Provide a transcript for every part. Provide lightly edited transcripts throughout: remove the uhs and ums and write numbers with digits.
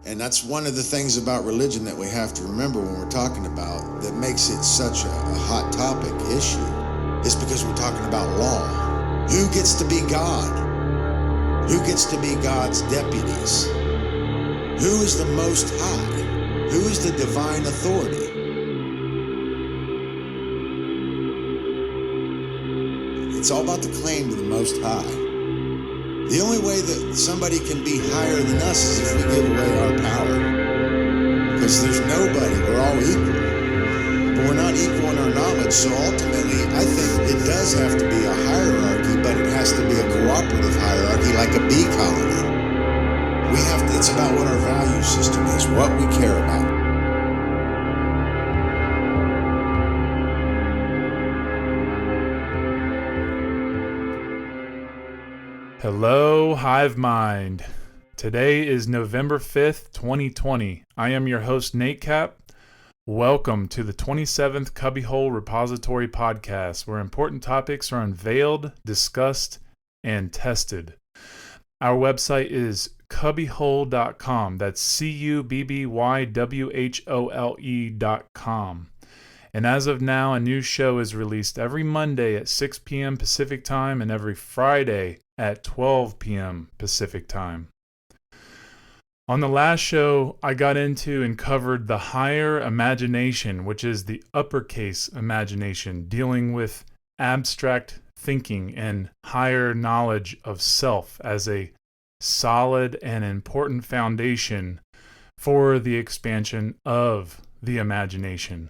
And that's one of the things about religion that we have to remember when we're talking about that makes it such a hot topic issue is because we're talking about law. Who gets to be God? Who gets to be God's deputies? Who is the Most High? Who is the divine authority? It's all about the claim to the Most High. The only way that somebody can be higher than us is if we give away our power. Because there's nobody, we're all equal. But we're not equal in our knowledge, so ultimately I think it does have to be a hierarchy, but it has to be a cooperative hierarchy like a bee colony. It's about what our value system is, what we care about. Hello, Hive Mind. Today is November 5th, 2020. I am your host, Nate Cap. Welcome to the 27th Cubbywhole Repository Podcast, where important topics are unveiled, discussed, and tested. Our website is Cubbywhole.com. That's Cubbywhole.com. And as of now, a new show is released every Monday at 6 p.m. Pacific Time and every Friday at 12 p.m. Pacific Time. On the last show, I got into and covered the higher imagination, which is the uppercase imagination, dealing with abstract thinking and higher knowledge of self as a solid and important foundation for the expansion of the imagination.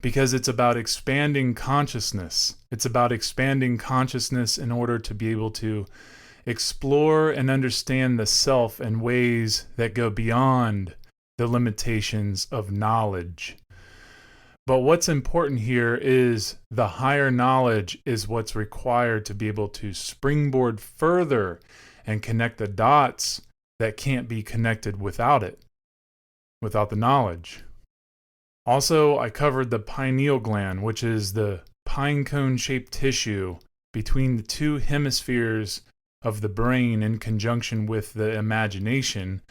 Because it's about expanding consciousness. It's about expanding consciousness in order to be able to explore and understand the self in ways that go beyond the limitations of knowledge. But what's important here is the higher knowledge is what's required to be able to springboard further and connect the dots that can't be connected without it, without the knowledge. Also, I covered the pineal gland, which is the pine cone-shaped tissue between the two hemispheres of the brain in conjunction with the imagination,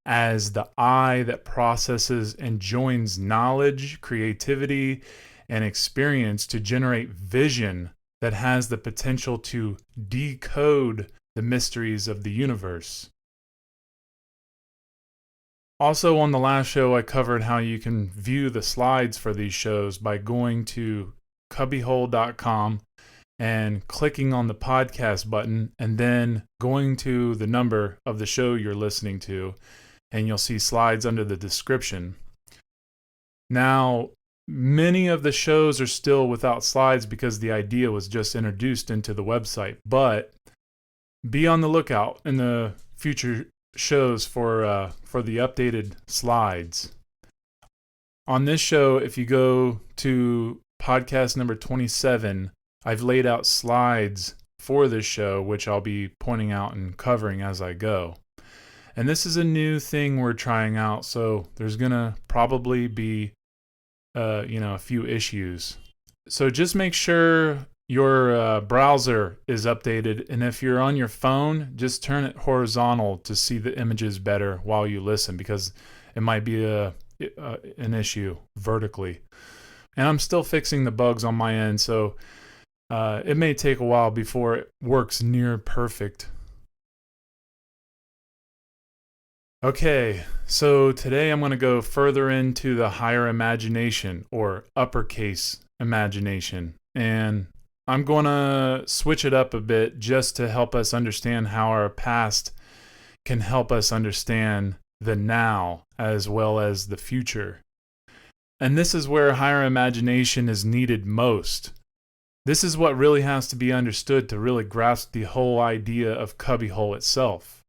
as the eye that processes and joins knowledge, creativity, and experience to generate vision that has the potential to decode the mysteries of the universe. Also, on the last show, I covered how you can view the slides for these shows by going to Cubbywhole.com and clicking on the podcast button and then going to the number of the show you're listening to, and you'll see slides under the description. Now, many of the shows are still without slides because the idea was just introduced into the website, but be on the lookout in the future shows for the updated slides. On this show, if you go to podcast number 27, I've laid out slides for this show, which I'll be pointing out and covering as I go. And this is a new thing we're trying out, so there's gonna probably be a few issues. So just make sure your browser is updated, and if you're on your phone, just turn it horizontal to see the images better while you listen, because it might be an issue vertically. And I'm still fixing the bugs on my end, so it may take a while before it works near perfect. Okay, so today I'm going to go further into the higher imagination, or uppercase imagination, and I'm going to switch it up a bit just to help us understand how our past can help us understand the now as well as the future. And this is where higher imagination is needed most. This is what really has to be understood to really grasp the whole idea of Cubbywhole itself.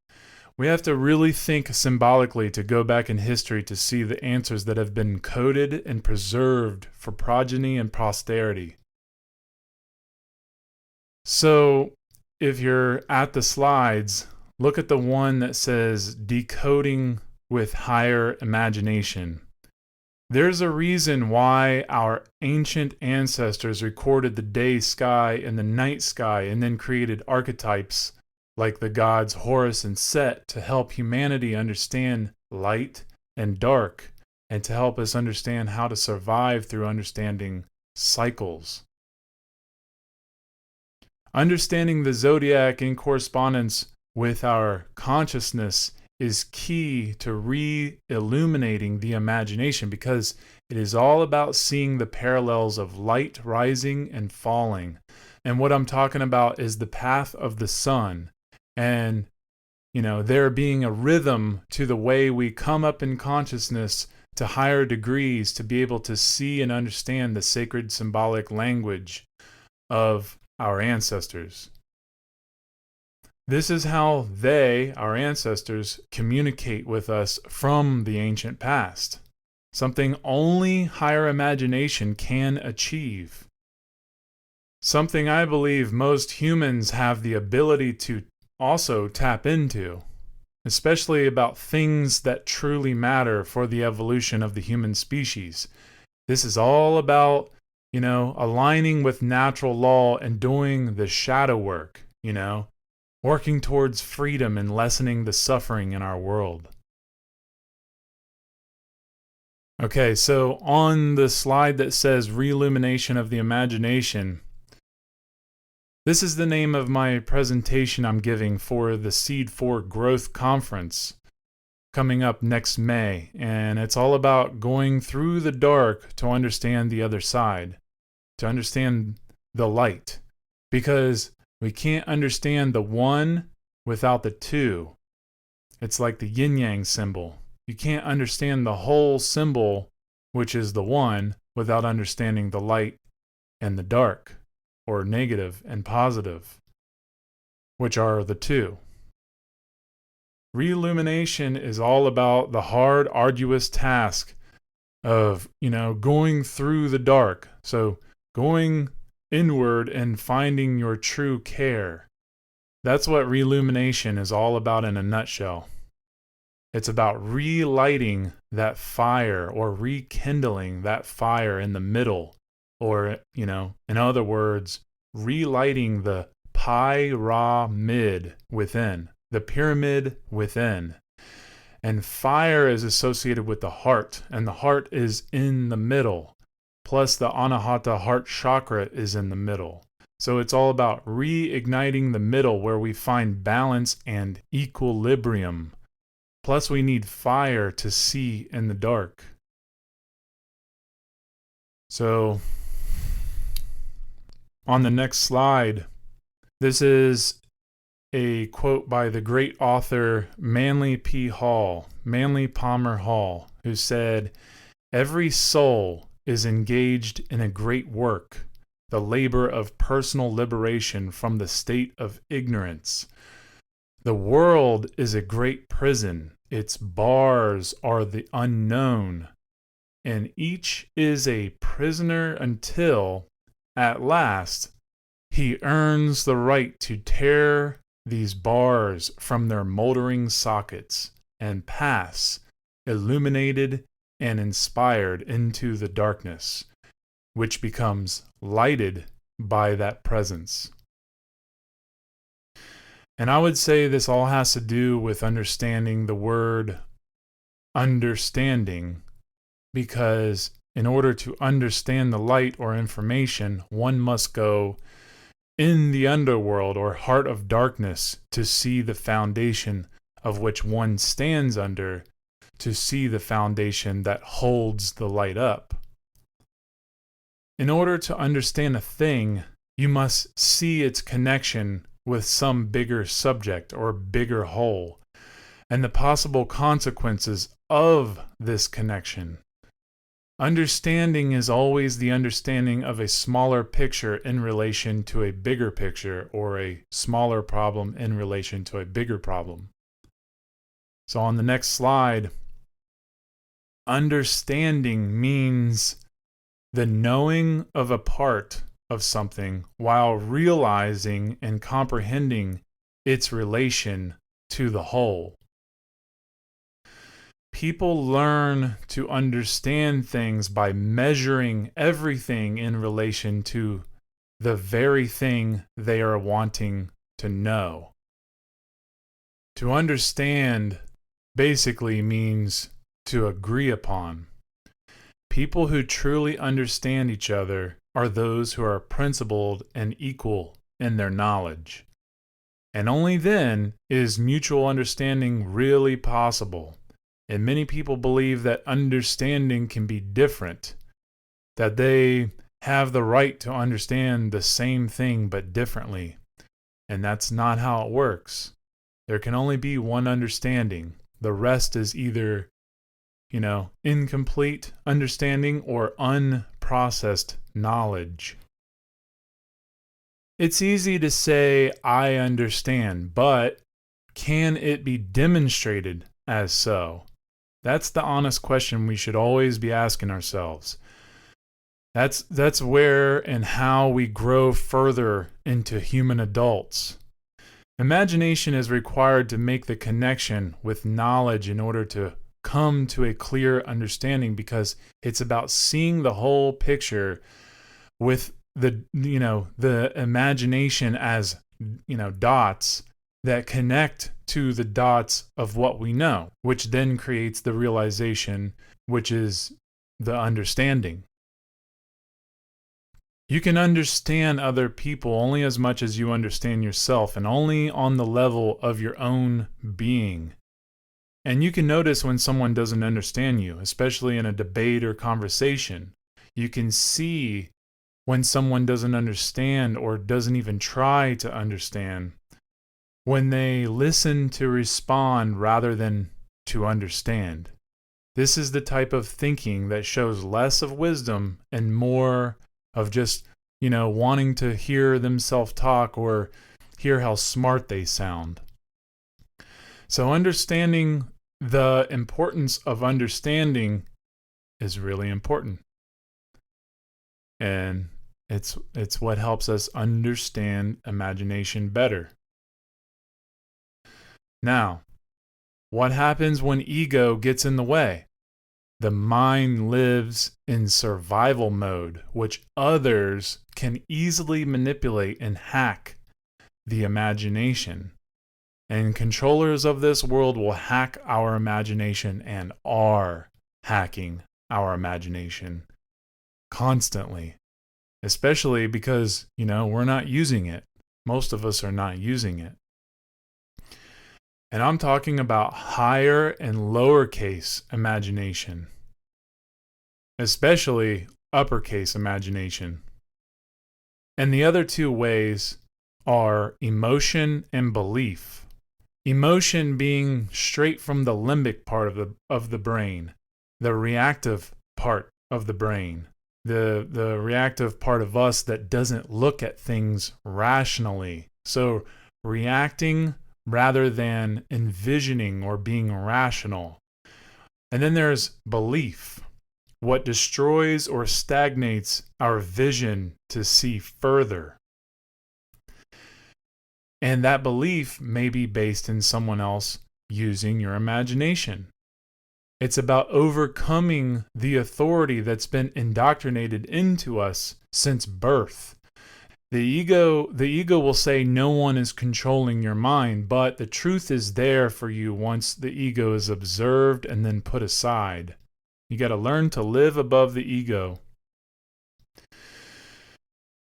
We have to really think symbolically to go back in history to see the answers that have been coded and preserved for progeny and posterity. So, if you're at the slides, look at the one that says decoding with higher imagination. There's a reason why our ancient ancestors recorded the day sky and the night sky and then created archetypes like the gods Horus and Set to help humanity understand light, and dark, and to help us understand how to survive through understanding cycles. Understanding the zodiac in correspondence with our consciousness is key to re-illuminating the imagination, because it is all about seeing the parallels of light rising and falling. And what I'm talking about is the path of the sun, and there being a rhythm to the way we come up in consciousness to higher degrees to be able to see and understand the sacred symbolic language of our ancestors. This is how they, our ancestors, communicate with us from the ancient past. Something only higher imagination can achieve. Something I believe most humans have the ability to also tap into, especially about things that truly matter for the evolution of the human species. This is all about, aligning with natural law and doing the shadow work, working towards freedom and lessening the suffering in our world. Okay, so on the slide that says Reillumination of the Imagination, this is the name of my presentation I'm giving for the S.E.E.D for Growth Conference coming up next May, and it's all about going through the dark to understand the other side, to understand the light, because we can't understand the one without the two. It's like the yin-yang symbol. You can't understand the whole symbol, which is the one, without understanding the light and the dark, or negative and positive, which are the two. Reillumination is all about the hard, arduous task of, going through the dark. So going inward and finding your true care. That's what reillumination is all about in a nutshell. It's about relighting that fire, or rekindling that fire in the middle, or, in other words, relighting the pyramid within, the pyramid within. And fire is associated with the heart, and the heart is in the middle. Plus the Anahata heart chakra is in the middle. So it's all about reigniting the middle, where we find balance and equilibrium. Plus we need fire to see in the dark. So on the next slide, this is a quote by the great author Manly Palmer Hall, who said, "Every soul is engaged in a great work, the labor of personal liberation from the state of ignorance. The world is a great prison. Its bars are the unknown, and each is a prisoner until, at last, he earns the right to tear these bars from their moldering sockets and pass, illuminated and inspired, into the darkness, which becomes lighted by that presence." And I would say this all has to do with understanding the word understanding, because in order to understand the light or information, one must go in the underworld or heart of darkness to see the foundation of which one stands under, to see the foundation that holds the light up. In order to understand a thing, you must see its connection with some bigger subject or bigger whole, and the possible consequences of this connection. Understanding is always the understanding of a smaller picture in relation to a bigger picture, or a smaller problem in relation to a bigger problem. So on the next slide, understanding means the knowing of a part of something while realizing and comprehending its relation to the whole. People learn to understand things by measuring everything in relation to the very thing they are wanting to know. To understand basically means to agree upon. People who truly understand each other are those who are principled and equal in their knowledge. And only then is mutual understanding really possible. And many people believe that understanding can be different, that they have the right to understand the same thing but differently. And that's not how it works. There can only be one understanding. The rest is either, incomplete understanding or unprocessed knowledge. It's easy to say, I understand, but can it be demonstrated as so? That's the honest question we should always be asking ourselves. That's where and how we grow further into human adults. Imagination is required to make the connection with knowledge in order to come to a clear understanding, because it's about seeing the whole picture with the imagination as dots that connect to the dots of what we know, which then creates the realization, which is the understanding. You can understand other people only as much as you understand yourself, and only on the level of your own being. And you can notice when someone doesn't understand you, especially in a debate or conversation. You can see when someone doesn't understand or doesn't even try to understand, when they listen to respond rather than to understand. This is the type of thinking that shows less of wisdom and more of just, wanting to hear themselves talk or hear how smart they sound. So understanding the importance of understanding is really important. And it's what helps us understand imagination better. Now, what happens when ego gets in the way? The mind lives in survival mode, which others can easily manipulate and hack the imagination. And controllers of this world will hack our imagination and are hacking our imagination constantly, especially because, we're not using it. Most of us are not using it. And I'm talking about higher and lowercase imagination, especially uppercase imagination. And the other two ways are emotion and belief. Emotion being straight from the limbic part of the brain, the reactive part of the brain, the reactive part of us that doesn't look at things rationally. So reacting rather than envisioning or being rational. And then there's belief, what destroys or stagnates our vision to see further. And that belief may be based in someone else using your imagination. It's about overcoming the authority that's been indoctrinated into us since birth. The ego will say no one is controlling your mind, but the truth is there for you once the ego is observed and then put aside. You got to learn to live above the ego.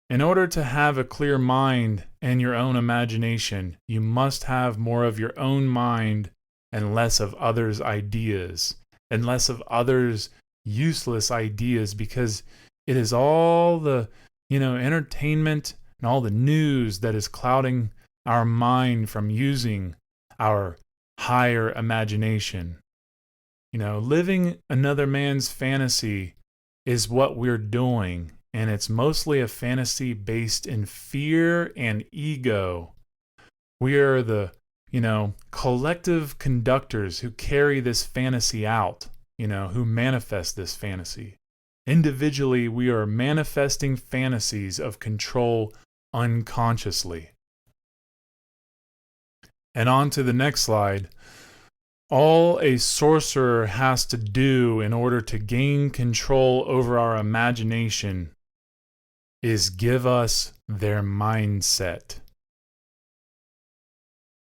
In order to have a clear mind and your own imagination, you must have more of your own mind and less of others' ideas, and less of others' useless ideas, because it is all the entertainment and all the news that is clouding our mind from using our higher imagination. Living another man's fantasy is what we're doing, and it's mostly a fantasy based in fear and ego. We are the, collective conductors who carry this fantasy out, who manifest this fantasy. Individually, we are manifesting fantasies of control unconsciously. And on to the next slide. All a sorcerer has to do in order to gain control over our imagination is give us their mindset.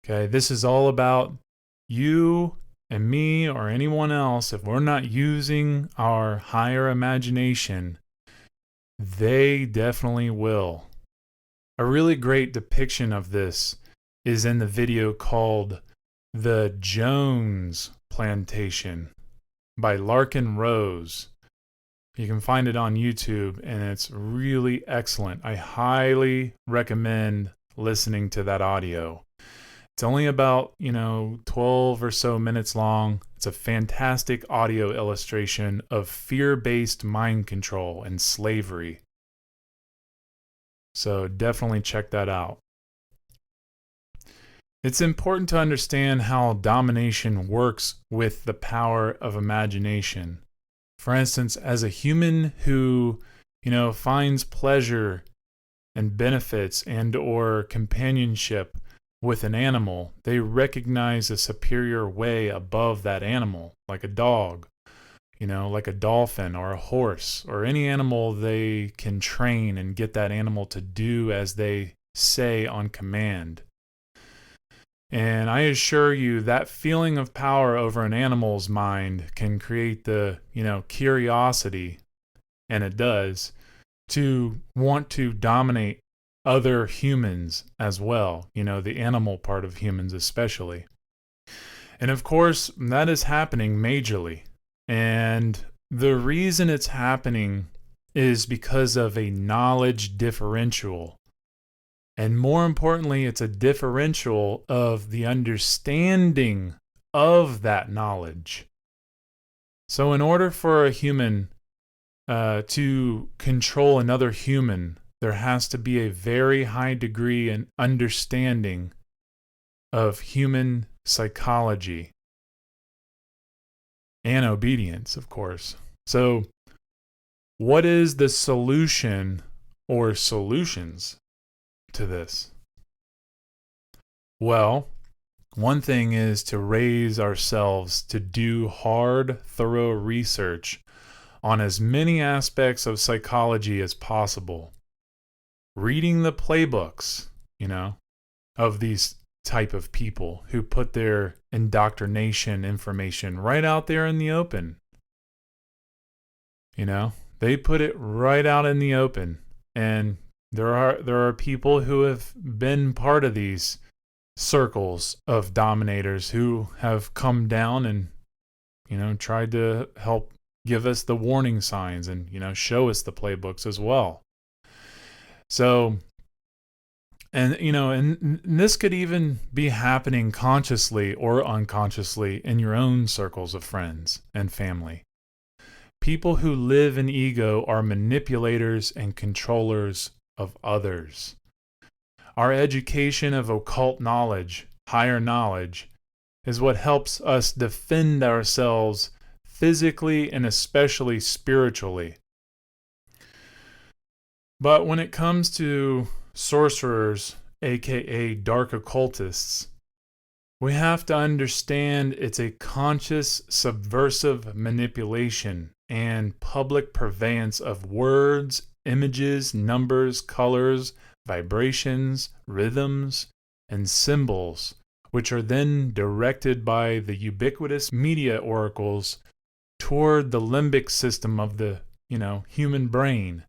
Okay, this is all about you and me or anyone else, if we're not using our higher imagination, they definitely will. A really great depiction of this is in the video called The Jones Plantation by Larkin Rose. You can find it on YouTube, and it's really excellent. I highly recommend listening to that audio. It's only about, 12 or so minutes long. It's a fantastic audio illustration of fear-based mind control and slavery. So definitely check that out. It's important to understand how domination works with the power of imagination. For instance, as a human who, finds pleasure and benefits and or companionship with an animal, they recognize a superior way above that animal, like a dog, like a dolphin or a horse or any animal they can train and get that animal to do as they say on command. And I assure you that feeling of power over an animal's mind can create the, curiosity, and it does, to want to dominate other humans as well, the animal part of humans especially. And of course, that is happening majorly. And the reason it's happening is because of a knowledge differential. And more importantly, it's a differential of the understanding of that knowledge. So in order for a human to control another human, there has to be a very high degree and understanding of human psychology and obedience, of course. So what is the solution or solutions to this? Well, one thing is to raise ourselves to do hard, thorough research on as many aspects of psychology as possible. Reading the playbooks, of these type of people who put their indoctrination information right out there in the open. They put it right out in the open, and there are people who have been part of these circles of dominators who have come down and tried to help give us the warning signs and show us the playbooks as well. So, and this could even be happening consciously or unconsciously in your own circles of friends and family. People who live in ego are manipulators and controllers of others. Our education of occult knowledge, higher knowledge, is what helps us defend ourselves physically and especially spiritually. But when it comes to sorcerers, aka dark occultists, we have to understand it's a conscious subversive manipulation and public purveyance of words, images, numbers, colors, vibrations, rhythms, and symbols, which are then directed by the ubiquitous media oracles toward the limbic system of the, human brain,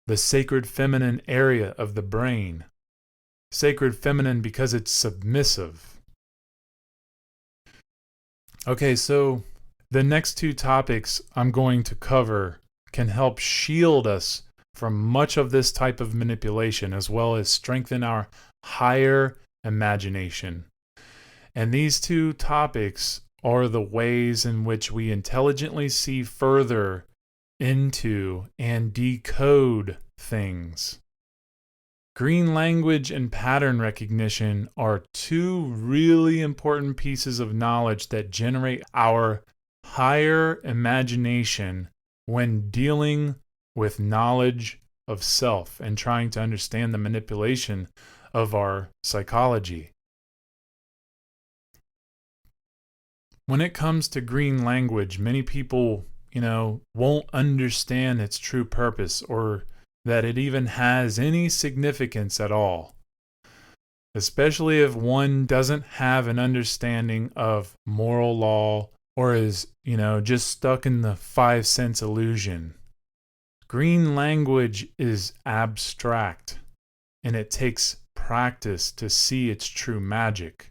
the sacred feminine area of the brain. Sacred feminine because it's submissive. Okay, so the next two topics I'm going to cover can help shield us from much of this type of manipulation, as well as strengthen our higher imagination. And these two topics are the ways in which we intelligently see further into and decode things. Green language and pattern recognition are two really important pieces of knowledge that generate our higher imagination when dealing with knowledge of self and trying to understand the manipulation of our psychology. When it comes to green language, many people, won't understand its true purpose or that it even has any significance at all. especially if one doesn't have an understanding of moral law or is, just stuck in the 5 sense illusion. Green language is abstract, and it takes practice to see its true magic.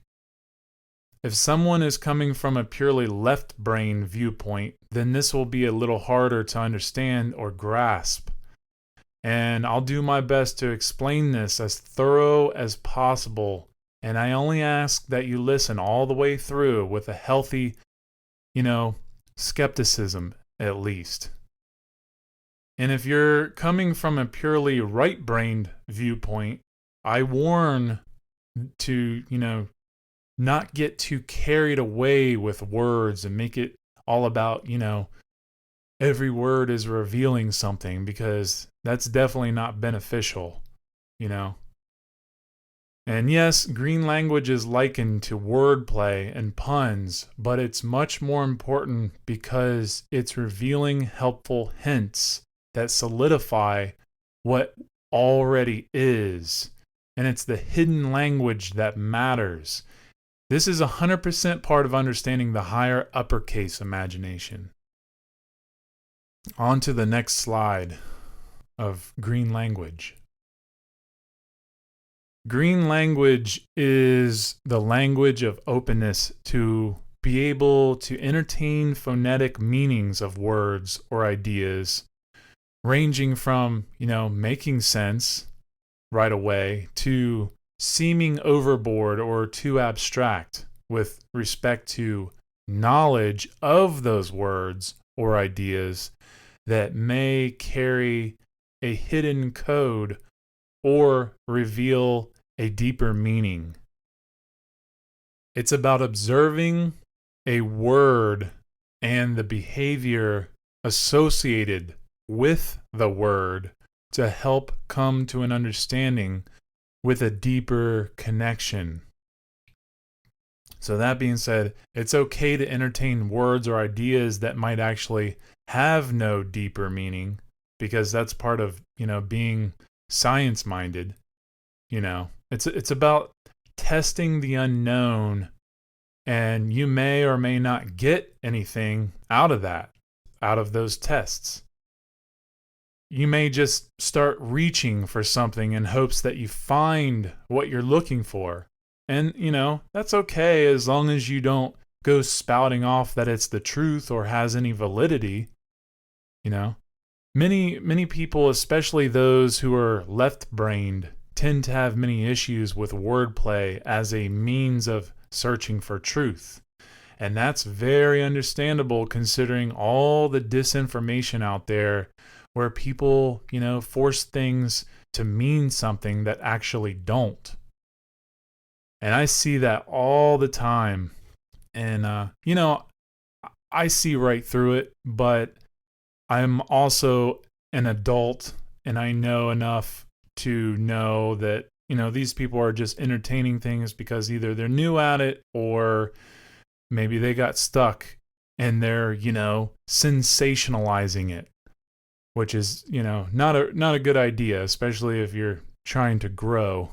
If someone is coming from a purely left brain viewpoint, then this will be a little harder to understand or grasp. And I'll do my best to explain this as thorough as possible. And I only ask that you listen all the way through with a healthy, skepticism at least. And if you're coming from a purely right-brained viewpoint, I warn to, not get too carried away with words and make it all about, every word is revealing something, because that's definitely not beneficial, And yes, green language is likened to wordplay and puns, but it's much more important because it's revealing helpful hints that solidify what already is. And it's the hidden language that matters. This is 100% part of understanding the higher uppercase imagination. On to the next slide of green language. Green language is the language of openness to be able to entertain phonetic meanings of words or ideas, ranging from, making sense right away to seeming overboard or too abstract with respect to knowledge of those words or ideas that may carry a hidden code or reveal a deeper meaning. It's about observing a word and the behavior associated with the word to help come to an understanding with a deeper connection. So that being said, it's okay to entertain words or ideas that might actually have no deeper meaning, because that's part of, being science-minded. It's about testing the unknown, and you may or may not get anything out of those tests. You may just start reaching for something in hopes that you find what you're looking for. And, that's okay as long as you don't go spouting off that it's the truth or has any validity. Many people, especially those who are left-brained, tend to have many issues with wordplay as a means of searching for truth. And that's very understandable considering all the disinformation out there where people, force things to mean something that actually don't. And I see that all the time. And, I see right through it, but I'm also an adult and I know enough to know that, these people are just entertaining things because either they're new at it or maybe they got stuck and they're, sensationalizing it, which is, not a good idea, especially if you're trying to grow.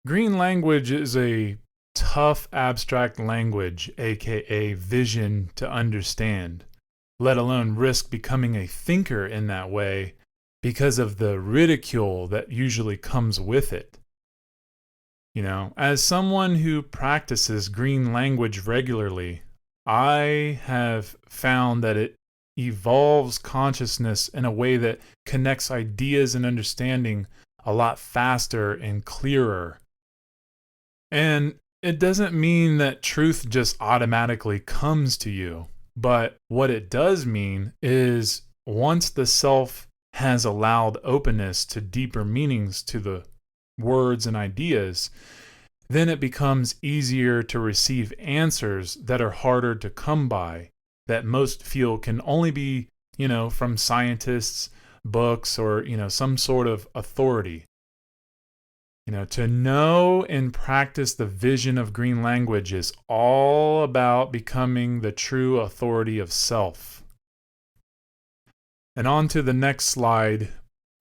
Green language is a tough abstract language, aka vision, to understand, let alone risk becoming a thinker in that way because of the ridicule that usually comes with it. As someone who practices green language regularly, I have found that it evolves consciousness in a way that connects ideas and understanding a lot faster and clearer. And it doesn't mean that truth just automatically comes to you, but what it does mean is once the self has allowed openness to deeper meanings to the words and ideas, then it becomes easier to receive answers that are harder to come by, that most feel can only be, from scientists, books, or, some sort of authority. To know and practice the vision of green language is all about becoming the true authority of self. And on to the next slide.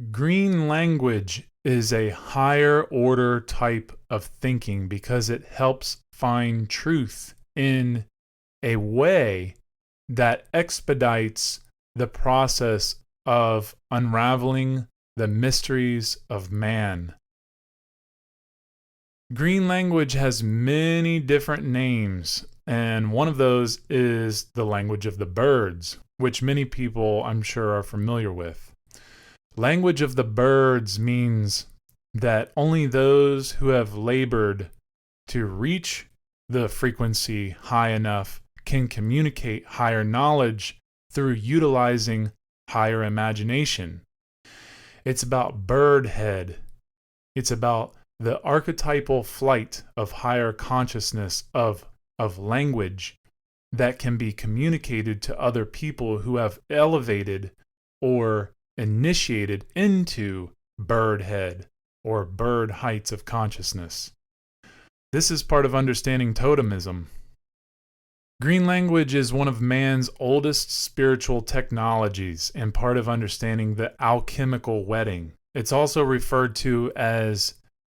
Green language is a higher order type of thinking because it helps find truth in a way that expedites the process of unraveling the mysteries of man. Green language has many different names, and one of those is the language of the birds, which many people, I'm sure, are familiar with. Language of the birds means that only those who have labored to reach the frequency high enough can communicate higher knowledge through utilizing higher imagination. It's about bird head. It's about the archetypal flight of higher consciousness of language that can be communicated to other people who have elevated or initiated into bird head or bird heights of consciousness. This is part of understanding totemism. Green language is one of man's oldest spiritual technologies and part of understanding the alchemical wedding. It's also referred to as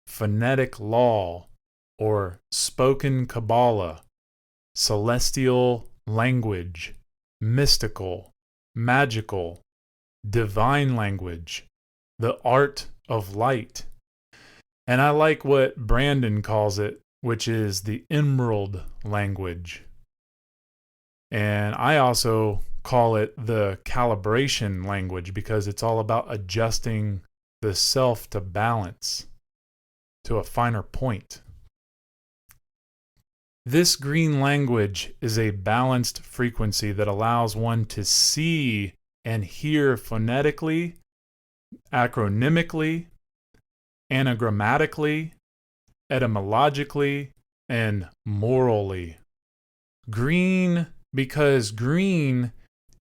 phonetic law or spoken Kabbalah, celestial language, mystical, magical, divine language, the art of light. And I like what Brandon calls it, which is the emerald language. And I also call it the calibration language because it's all about adjusting the self to balance, to a finer point. This green language is a balanced frequency that allows one to see and hear phonetically, acronymically, anagrammatically, etymologically, and morally. Green, because green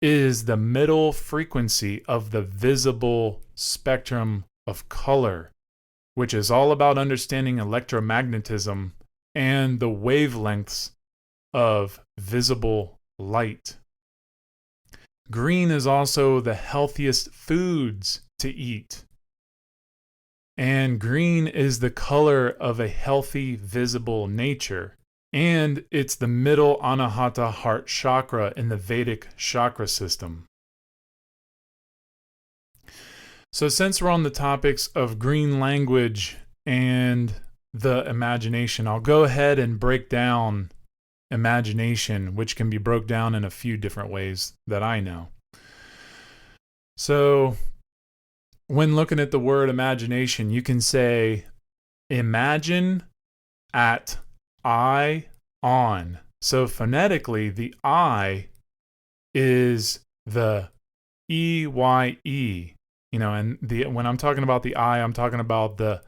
is the middle frequency of the visible spectrum of color, which is all about understanding electromagnetism and the wavelengths of visible light. Green is also the healthiest foods to eat. And green is the color of a healthy, visible nature. And it's the middle Anahata heart chakra in the Vedic chakra system. So since we're on the topics of green language and the imagination, I'll go ahead and break down imagination, which can be broke down in a few different ways that I know. So when looking at the word imagination, you can say imagine at I on. So phonetically, the I is the EYE, and when I'm talking about the I, I'm talking about the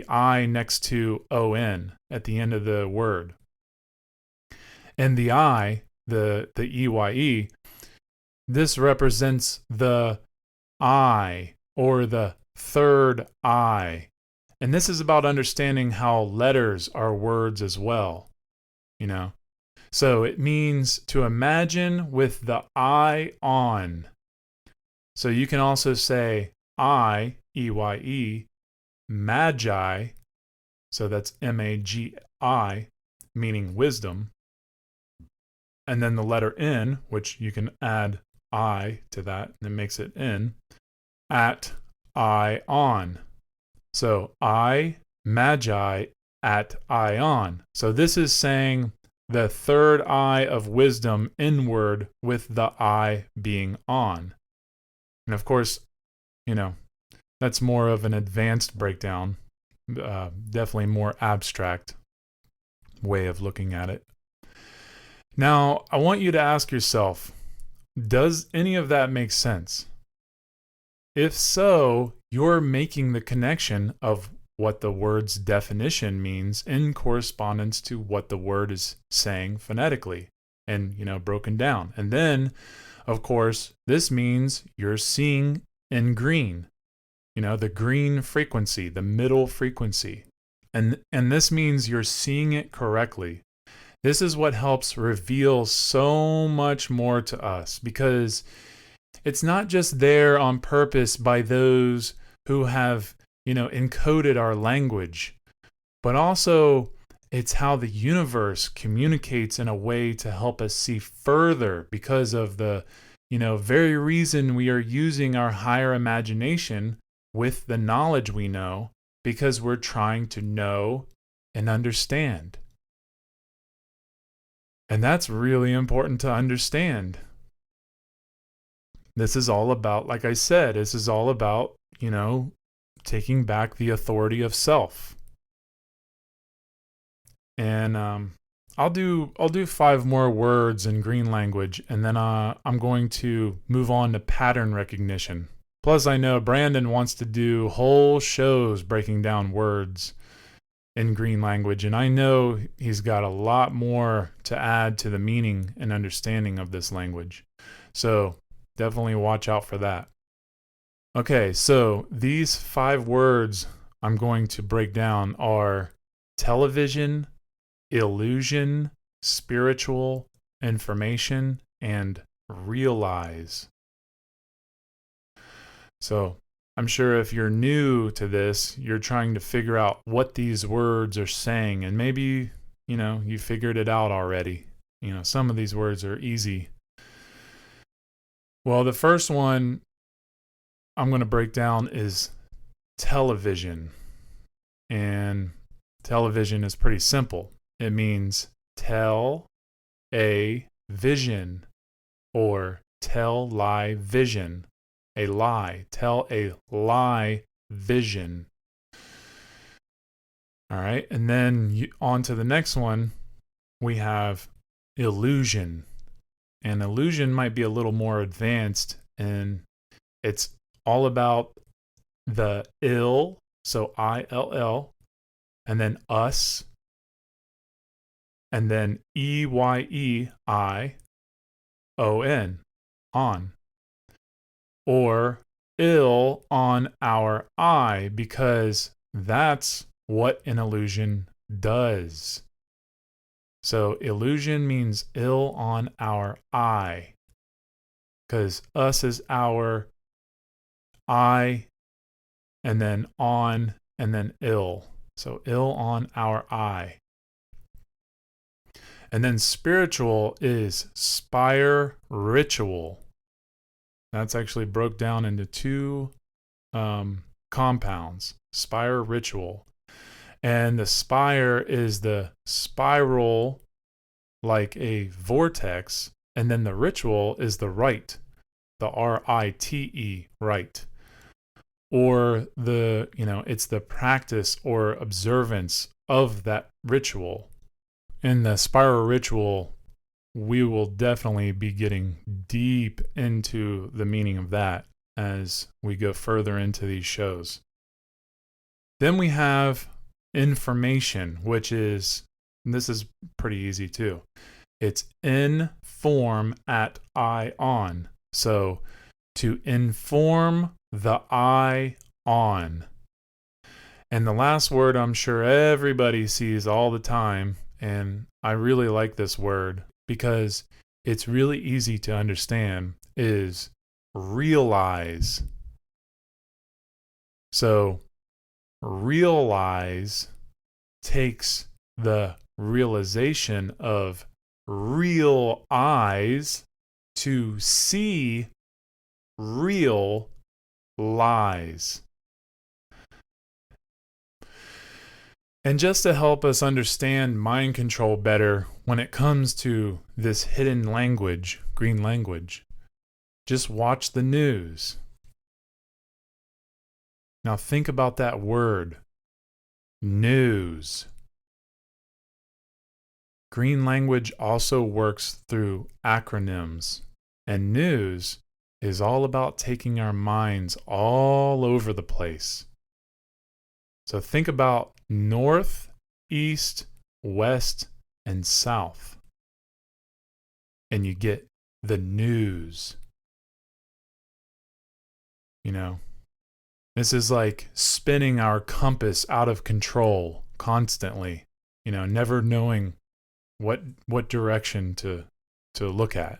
I next to ON at the end of the word. And the I, the EYE, this represents the I or the third eye. And this is about understanding how letters are words as well, So it means to imagine with the eye on. So you can also say I, EYE, magi, so that's MAGI, meaning wisdom. And then the letter N, which you can add I to that, and it makes it N, at I on. So I, magi, at I on. So this is saying the third eye of wisdom inward with the I being on. And of course, that's more of an advanced breakdown, definitely more abstract way of looking at it. Now, I want you to ask yourself, does any of that make sense? If so, you're making the connection of what the word's definition means in correspondence to what the word is saying phonetically and, broken down. And then, of course, this means you're seeing in green, the green frequency, the middle frequency. And this means you're seeing it correctly. This is what helps reveal so much more to us because it's not just there on purpose by those who have, encoded our language. But also, it's how the universe communicates in a way to help us see further because of the, very reason we are using our higher imagination with the knowledge we know, because we're trying to know and understand. And that's really important to understand. This is all about, like I said, this is all about, taking back the authority of self. And I'll do 5 more words in green language, and then I'm going to move on to pattern recognition. Plus, I know Brandon wants to do whole shows breaking down words in green language, and I know he's got a lot more to add to the meaning and understanding of this language. So definitely watch out for that. Okay, so these 5 words I'm going to break down are television, illusion, spiritual, information, and realize. So I'm sure if you're new to this, you're trying to figure out what these words are saying, and maybe, you figured it out already. Some of these words are easy. Well, the first one I'm going to break down is television. And television is pretty simple. It means tell a vision, or tell lie vision. A lie. Tell a lie vision. All right. And then on to the next one, we have illusion. And illusion might be a little more advanced, and it's all about the ill, so ILL, and then us, and then EYEION, on. Or ill on our eye, because that's what an illusion does. So illusion means ill on our eye, because us is our eye, and then on, and then ill. So ill on our eye. And then spiritual is spire ritual. That's actually broke down into 2 compounds, spire ritual. And the spire is the spiral, like a vortex, and then the ritual is the rite, the RITE, rite. Or it's the practice or observance of that ritual. In the spiral ritual, we will definitely be getting deep into the meaning of that as we go further into these shows. Then we have information, which is, this is pretty easy too. It's inform at I on. So to inform the eye on. And the last word I'm sure everybody sees all the time, and I really like this word because it's really easy to understand, is realize. So realize takes the realization of real eyes to see real lies. And just to help us understand mind control better when it comes to this hidden language, green language, just watch the news. Now think about that word, news. Green language also works through acronyms, and news is all about taking our minds all over the place. So think about north, east, west, and south, and you get the news. This is like spinning our compass out of control constantly, never knowing what direction to look at.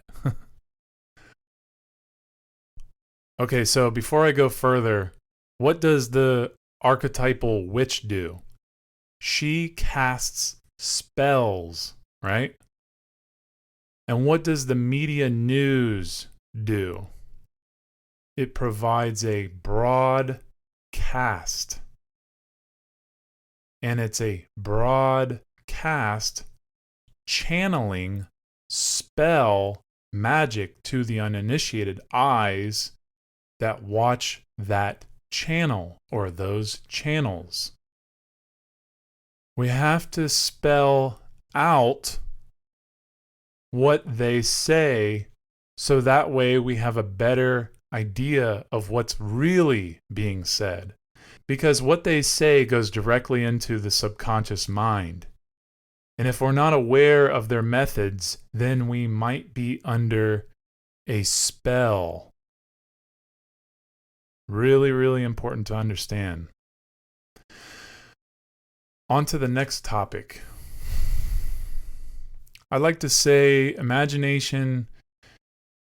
Okay, so before I go further, What does the archetypal witch do? She casts spells, right? And what does the media news do? It provides a broad cast. And it's a broad cast channeling spell magic to the uninitiated eyes that watch that channel or those channels. We have to spell out what they say so that way we have a better idea of what's really being said. Because what they say goes directly into the subconscious mind. And if we're not aware of their methods, then we might be under a spell. Really, really important to understand. On to the next topic. I'd like to say imagination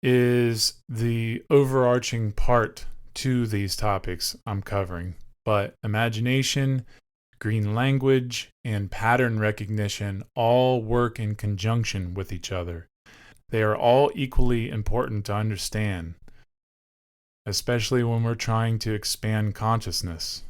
is the overarching part to these topics I'm covering. But imagination, green language, and pattern recognition all work in conjunction with each other. They are all equally important to understand, especially when we're trying to expand consciousness.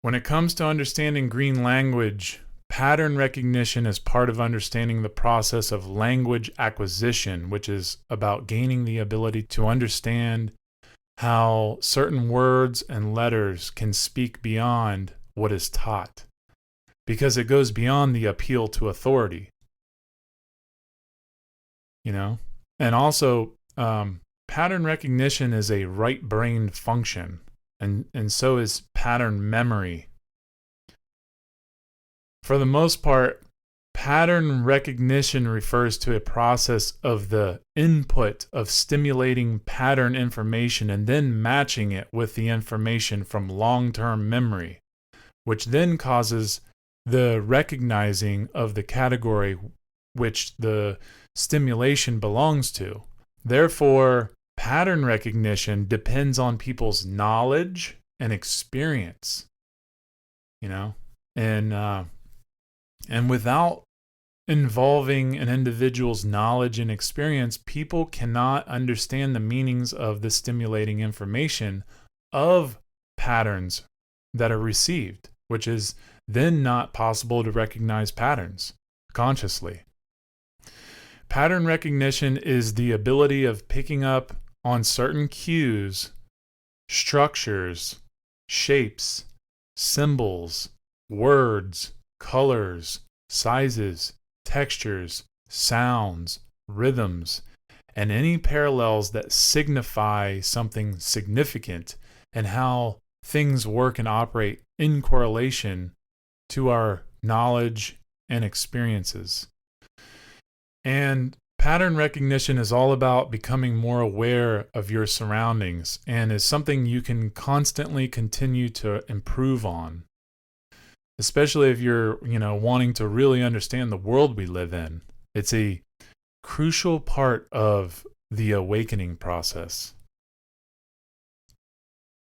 When it comes to understanding green language, pattern recognition is part of understanding the process of language acquisition, which is about gaining the ability to understand how certain words and letters can speak beyond what is taught, because it goes beyond the appeal to authority. And also, pattern recognition is a right-brained function, and so is pattern memory. For the most part, pattern recognition refers to a process of the input of stimulating pattern information and then matching it with the information from long-term memory, which then causes the recognizing of the category which the stimulation belongs to. Therefore, pattern recognition depends on people's knowledge and experience, and without involving an individual's knowledge and experience, people cannot understand the meanings of the stimulating information of patterns that are received, which is then not possible to recognize patterns consciously. Pattern recognition is the ability of picking up on certain cues, structures, shapes, symbols, words, colors, sizes, textures, sounds, rhythms, and any parallels that signify something significant and how things work and operate in correlation to our knowledge and experiences. And pattern recognition is all about becoming more aware of your surroundings and is something you can constantly continue to improve on, especially if you're, wanting to really understand the world we live in. It's a crucial part of the awakening process.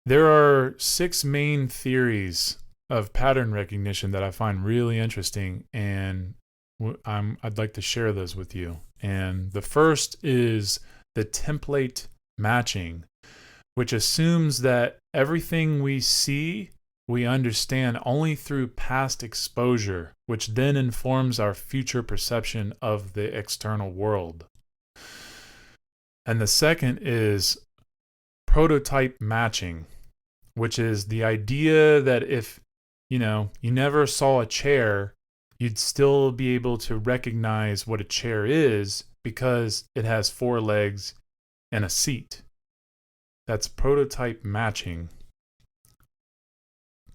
There are 6 main theories of pattern recognition that I find really interesting, and I'd like to share those with you. And the first is the template matching, which assumes that everything we see, we understand only through past exposure, which then informs our future perception of the external world. And the second is prototype matching, which is the idea that if, you never saw a chair, you'd still be able to recognize what a chair is because it has 4 legs and a seat. That's prototype matching.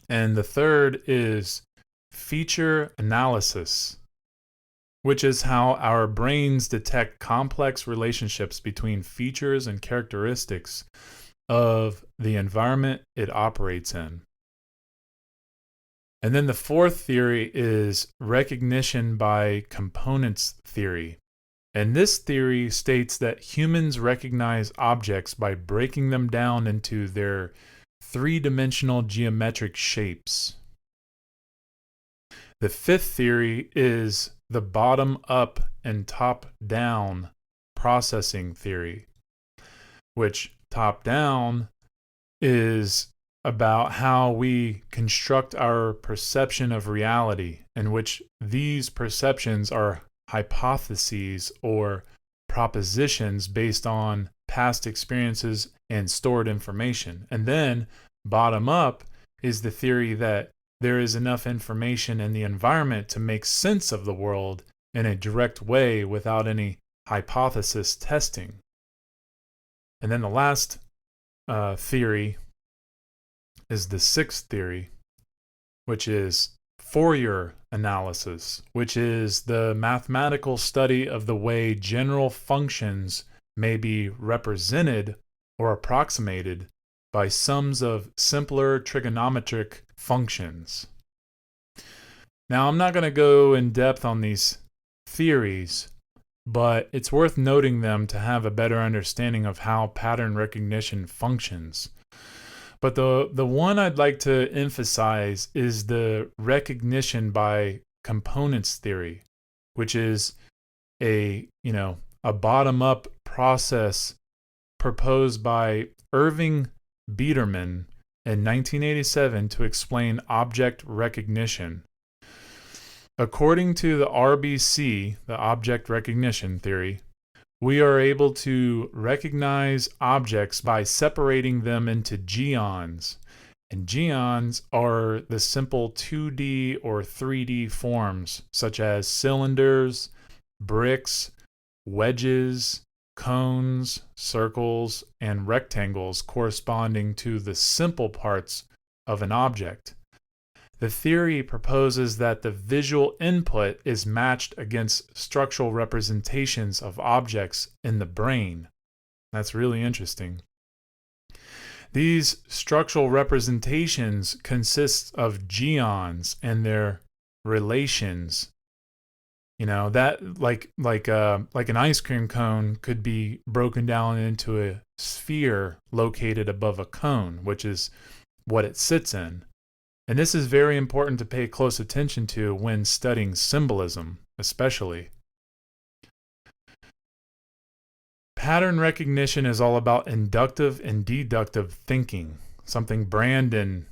And the third is feature analysis, which is how our brains detect complex relationships between features and characteristics of the environment it operates in. And then the fourth theory is recognition by components theory, And this theory states that humans recognize objects by breaking them down into their three-dimensional geometric shapes. The fifth theory is the bottom-up and top-down processing theory, which top-down is about how we construct our perception of reality, in which these perceptions are hypotheses or propositions based on past experiences and stored information. And then bottom up is the theory that there is enough information in the environment to make sense of the world in a direct way without any hypothesis testing. And then the last theory is the sixth theory, which is Fourier analysis, which is the mathematical study of the way general functions may be represented or approximated by sums of simpler trigonometric functions. Now, I'm not going to go in depth on these theories, but it's worth noting them to have a better understanding of how pattern recognition functions. But the one I'd like to emphasize is the recognition by components theory, which is a bottom-up process proposed by Irving Biederman in 1987 to explain object recognition. According to the RBC, the object recognition theory, we are able to recognize objects by separating them into geons. And geons are the simple 2D or 3D forms, such as cylinders, bricks, wedges, cones, circles, and rectangles corresponding to the simple parts of an object. The theory proposes that the visual input is matched against structural representations of objects in the brain. That's really interesting. These structural representations consist of geons and their relations. That like an ice cream cone could be broken down into a sphere located above a cone, which is what it sits in. And this is very important to pay close attention to when studying symbolism, especially. Pattern recognition is all about inductive and deductive thinking, something Brandon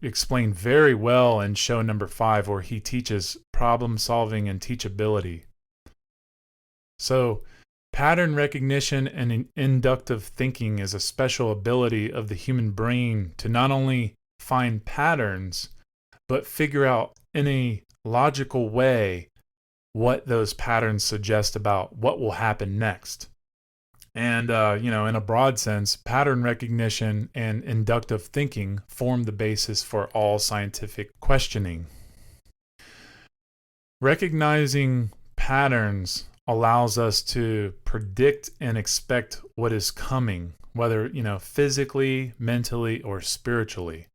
explained very well in show number 5, where he teaches problem solving and teachability. So, pattern recognition and inductive thinking is a special ability of the human brain to not only find patterns, but figure out in a logical way what those patterns suggest about what will happen next. And, in a broad sense, pattern recognition and inductive thinking form the basis for all scientific questioning. Recognizing patterns allows us to predict and expect what is coming, whether, physically, mentally, or spiritually.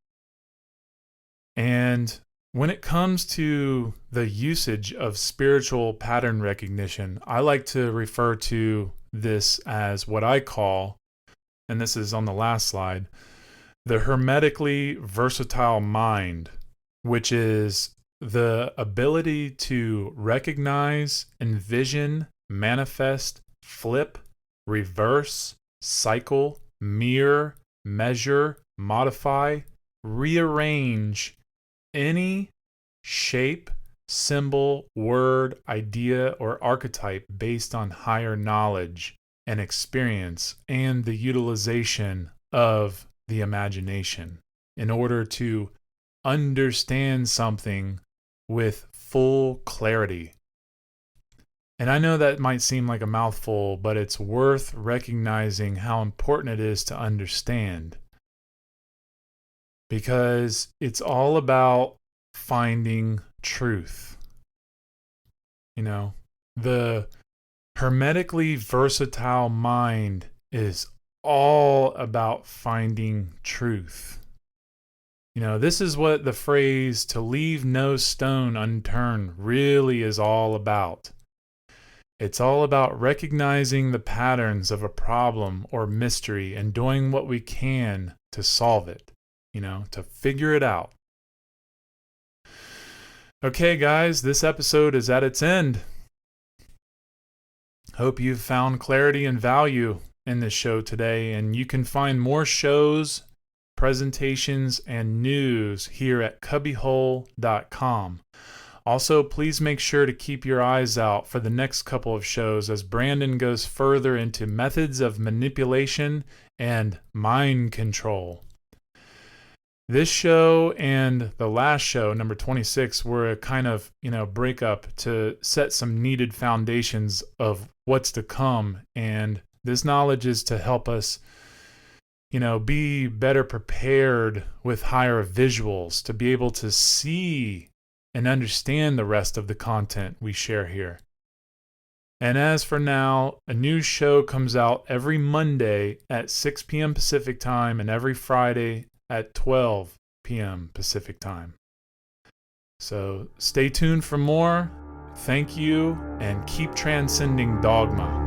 And when it comes to the usage of spiritual pattern recognition, I like to refer to this as what I call, and this is on the last slide, the hermetically versatile mind, which is the ability to recognize, envision, manifest, flip, reverse, cycle, mirror, measure, modify, rearrange any shape, symbol, word, idea, or archetype based on higher knowledge and experience and the utilization of the imagination in order to understand something with full clarity. And I know that might seem like a mouthful, but it's worth recognizing how important it is to understand. Because it's all about finding truth. The hermetically versatile mind is all about finding truth. This is what the phrase "to leave no stone unturned" really is all about. It's all about recognizing the patterns of a problem or mystery and doing what we can to solve it, to figure it out. Okay, guys, this episode is at its end. Hope you've found clarity and value in this show today, and you can find more shows, presentations, and news here at Cubbywhole.com. Also, please make sure to keep your eyes out for the next couple of shows as Brandon goes further into methods of manipulation and mind control. This show and the last show, number 26, were a kind of, breakup to set some needed foundations of what's to come. And this knowledge is to help us, be better prepared with higher visuals, to be able to see and understand the rest of the content we share here. And as for now, a new show comes out every Monday at 6 p.m. Pacific time and every Friday at 12 p.m. Pacific time. So stay tuned for more. Thank you, and keep transcending dogma.